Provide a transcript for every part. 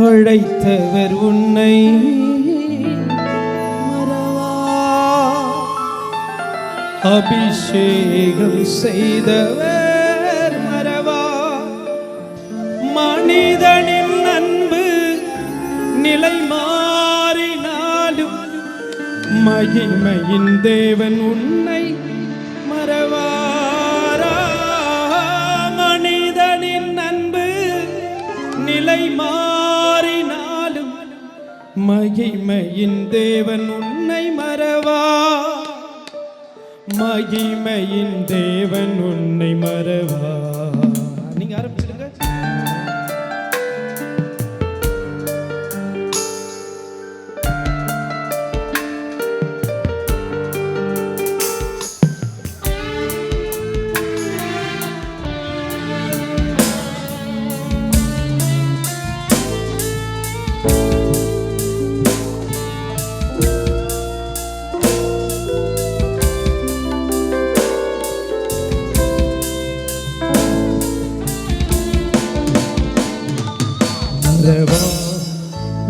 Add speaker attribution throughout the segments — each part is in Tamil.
Speaker 1: அழைத்தவர் உன்னை மறவா, அபிஷேகம் செய்தவர் மறவா. மனிதனின் அன்பு நிலை மாறினாலும் மகிமையின் தேவன் உன்னை மறவாரா. மனிதனின் அன்பு நிலை மாறினாலும் மகிமையின் தேவன் உன்னை மறவா. மகிமையின் தேவன் உன்னை மறவா. நீங்க ஆரம்பிச்சிடுங்க. மறவா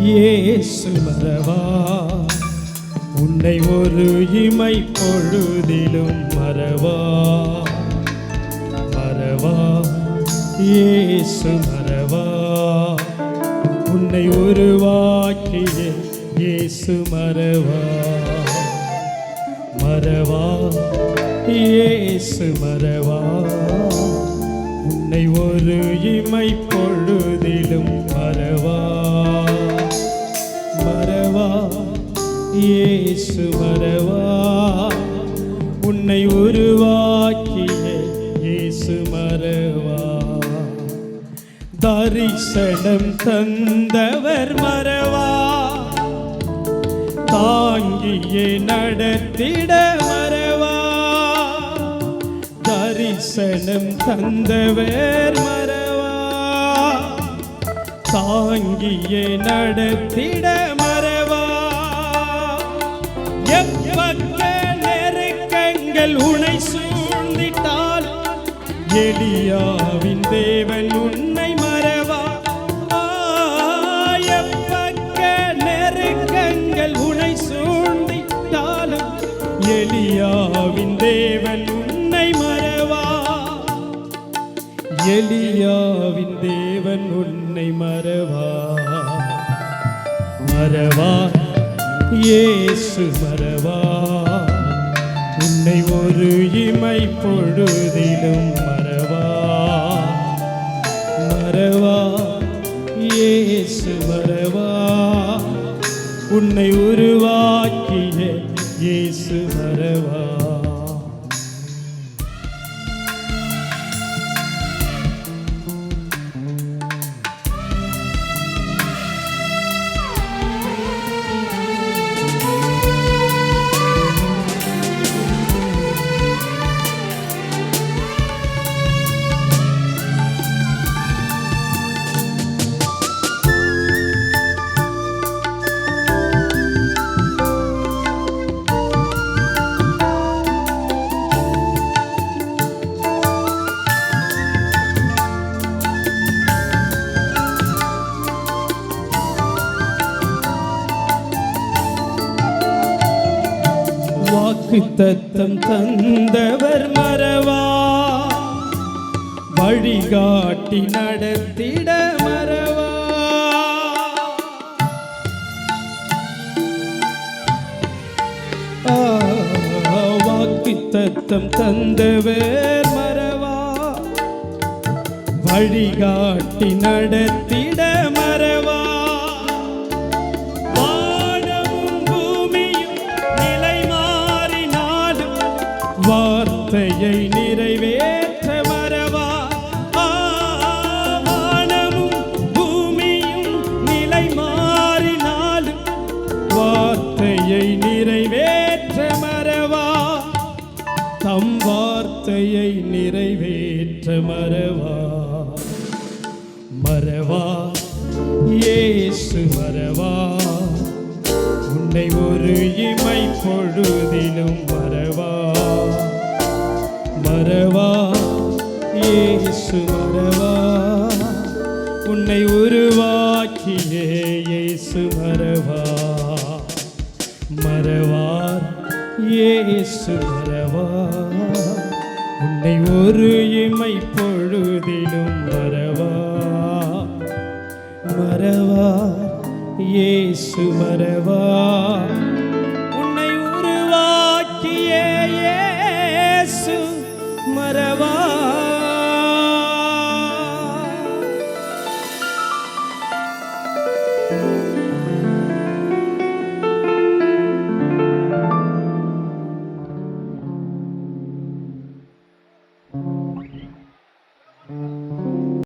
Speaker 1: இயேசு மறவா, உன்னை ஒரு இமை பொழுதிலும் மறவா. மறவா இயேசு மறவா, உன்னை உருவாக்கிய இயேசு மறவா. மறவா இயேசு மறவா, உன்னை ஒரு இமை பொழுதிலும் மறவா. மறவா இயேசு மறவா, உன்னை உருவாக்கிய இயேசு மறவா. தரிசனம் தந்தவர் மறவா, தாங்கியே நடத்திட மறவா. தரிசனம் தந்தவர் மறவா, தாங்கியே நடத்திட மறவா. எலியாவின் தேவன் உன்னை மறவா. எப்பக்க நெருக்கங்கள் உனை சூழ்ந்திட்டாலும் எலியாவின் தேவன் உன்னை மறவா. எலியாவின் தேவன் உன்னை மறவா. மறவா இயேசு மறவா. உன்னை ஒரு இமை பொழுதிலும் மறவா. மறவா இயேசு மறவா. உன்னை உருவாக்கிய இயேசு மறவா. வாக்குத்தத்தம் தந்தவர் மறவா. வழிகாட்டி நடத்திட மறவா. வாக்குத்தத்தம் தந்தவர் மறவா. வழிகாட்டி நடத்திட மறவா. வார்த்தையை நிறைவேற்ற மறவா. வானமும் பூமியும் நிலை மாறினாலும் வார்த்தையை நிறைவேற்ற மறவா. தம் வார்த்தையை நிறைவேற்ற மறவா. மறவா இயேசு மறவா. உன்னை ஒரு இமை பொழுதிலும் மறவா. மறவா இயேசு மறவா. உன்னை உருவாக்கிய இயேசு மறவா. மறவார் இயேசு மறவா. உன்னை ஒரு இமை பொழுதிலும் மறவா. மறவார் இயேசு மறவா.